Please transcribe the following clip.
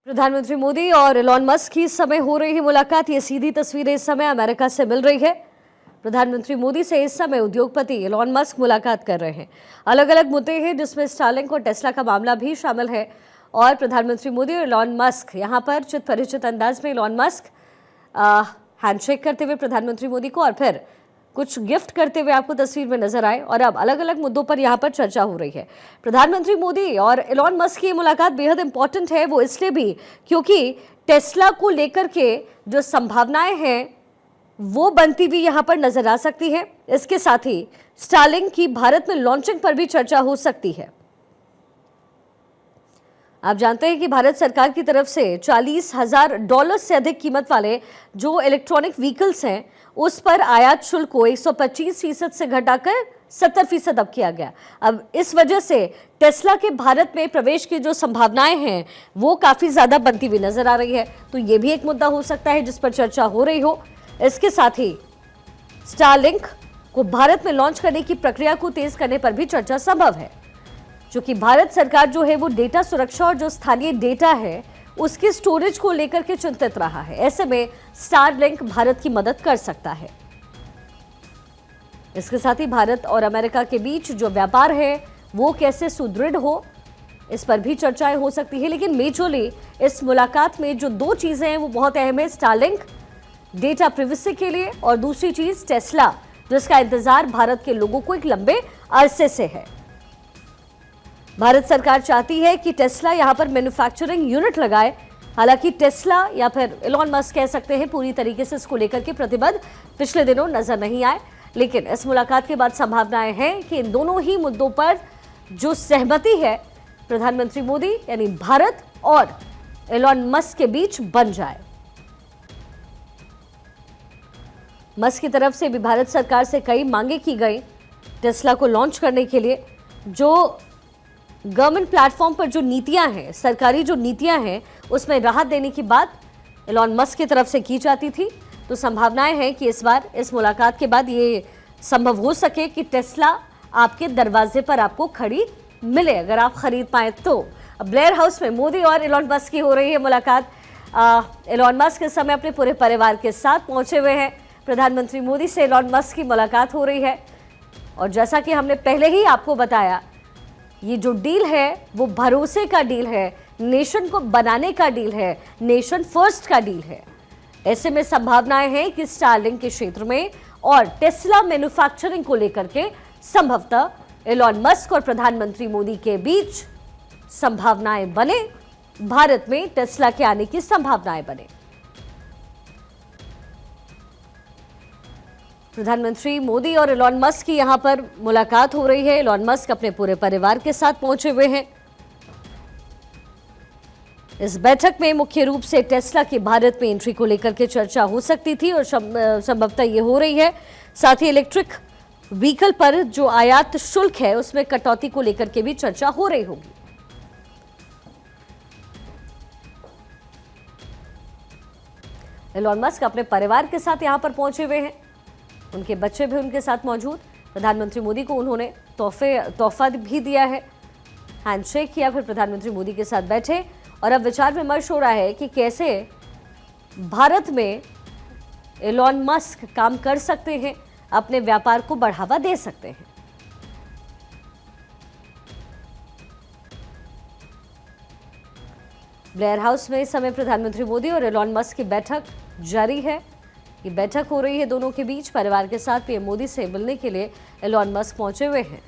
प्रधानमंत्री मोदी और Elon Musk की इस समय हो रही है मुलाकात। ये सीधी तस्वीरें इस समय अमेरिका से मिल रही है। प्रधानमंत्री मोदी से इस समय उद्योगपति एलॉन मस्क मुलाकात कर रहे हैं। अलग अलग मुद्दे हैं जिसमें स्टारलिंक और टेस्ला का मामला भी शामिल है। और प्रधानमंत्री मोदी और एलॉन मस्क यहाँ पर चित परिचित अंदाज में एलॉन मस्क हैंडशेक करते हुए प्रधानमंत्री मोदी को और फिर कुछ गिफ्ट करते हुए आपको तस्वीर में नजर आए। और अब अलग अलग मुद्दों पर यहाँ पर चर्चा हो रही है। प्रधानमंत्री मोदी और एलॉन मस्क की मुलाकात बेहद इंपॉर्टेंट है, वो इसलिए भी क्योंकि टेस्ला को लेकर के जो संभावनाएं हैं वो बनती हुई यहाँ पर नजर आ सकती है। इसके साथ ही स्टारलिंक की भारत में लॉन्चिंग पर भी चर्चा हो सकती है। आप जानते हैं कि भारत सरकार की तरफ से $40,000 से अधिक कीमत वाले जो इलेक्ट्रॉनिक व्हीकल्स हैं उस पर आयात शुल्क को 125% से घटाकर 70% अब किया गया। अब इस वजह से टेस्ला के भारत में प्रवेश की जो संभावनाएं हैं वो काफी ज्यादा बनती हुई नजर आ रही है। तो ये भी एक मुद्दा हो सकता है जिस पर चर्चा हो रही हो। इसके साथ ही स्टारलिंक को भारत में लॉन्च करने की प्रक्रिया को तेज करने पर भी चर्चा संभव है, क्योंकि भारत सरकार जो है वो डेटा सुरक्षा और जो स्थानीय डेटा है उसके स्टोरेज को लेकर के चिंतित रहा है। ऐसे में स्टारलिंक भारत की मदद कर सकता है। इसके साथ ही भारत और अमेरिका के बीच जो व्यापार है वो कैसे सुदृढ़ हो, इस पर भी चर्चाएं हो सकती है। लेकिन मेजरली इस मुलाकात में जो दो चीजें हैं वो बहुत अहम है। स्टारलिंक डेटा प्रिवेसी के लिए और दूसरी चीज टेस्ला, जिसका इंतजार भारत के लोगों को एक लंबे अरसे से है। भारत सरकार चाहती है कि टेस्ला यहां पर मैन्युफैक्चरिंग यूनिट लगाए। हालांकि टेस्ला या फिर एलॉन मस्क कह सकते हैं पूरी तरीके से इसको लेकर के प्रतिबद्ध पिछले दिनों नजर नहीं आए। लेकिन इस मुलाकात के बाद संभावनाएं हैं कि इन दोनों ही मुद्दों पर जो सहमति है प्रधानमंत्री मोदी यानी भारत और एलॉन मस्क के बीच बन जाए। मस्क की तरफ से भी भारत सरकार से कई मांगे की गई टेस्ला को लॉन्च करने के लिए। जो गवर्नमेंट प्लेटफॉर्म पर जो नीतियां हैं, सरकारी जो नीतियां हैं, उसमें राहत देने की बात एलॉन मस्क की तरफ से की जाती थी। तो संभावनाएं हैं कि इस बार इस मुलाकात के बाद ये संभव हो सके कि टेस्ला आपके दरवाजे पर आपको खड़ी मिले, अगर आप खरीद पाए तो। अब ब्लेयर हाउस में मोदी और एलॉन मस्क की हो रही है मुलाकात। एलॉन मस्क इस समय अपने पूरे परिवार के साथ पहुंचे हुए हैं। प्रधानमंत्री मोदी से एलॉन मस्क की मुलाकात हो रही है। और जैसा कि हमने पहले ही आपको बताया, ये जो डील है वो भरोसे का डील है, नेशन को बनाने का डील है, नेशन फर्स्ट का डील है। ऐसे में संभावनाएं हैं कि स्टारलिंक के क्षेत्र में और टेस्ला मैन्युफैक्चरिंग को लेकर के संभवतः एलॉन मस्क और प्रधानमंत्री मोदी के बीच संभावनाएं बने, भारत में टेस्ला के आने की संभावनाएं बने। प्रधानमंत्री मोदी और एलॉन मस्क की यहां पर मुलाकात हो रही है। एलॉन मस्क अपने पूरे परिवार के साथ पहुंचे हुए हैं। इस बैठक में मुख्य रूप से टेस्ला की भारत में एंट्री को लेकर के चर्चा हो सकती थी और संभवतः ये हो रही है। साथ ही इलेक्ट्रिक व्हीकल पर जो आयात शुल्क है उसमें कटौती को लेकर के भी चर्चा हो रही होगी। एलॉन मस्क अपने परिवार के साथ यहां पर पहुंचे हुए हैं। उनके बच्चे भी उनके साथ मौजूद। प्रधानमंत्री मोदी को उन्होंने तोहफा भी दिया है, हैंडशेक किया, फिर प्रधानमंत्री मोदी के साथ बैठे और अब विचार विमर्श हो रहा है कि कैसे भारत में एलॉन मस्क काम कर सकते हैं, अपने व्यापार को बढ़ावा दे सकते हैं। ब्लेयर हाउस में इस समय प्रधानमंत्री मोदी और एलॉन मस्क की बैठक जारी है। ये बैठक हो रही है दोनों के बीच। परिवार के साथ पीएम मोदी से मिलने के लिए एलॉन मस्क पहुंचे हुए हैं।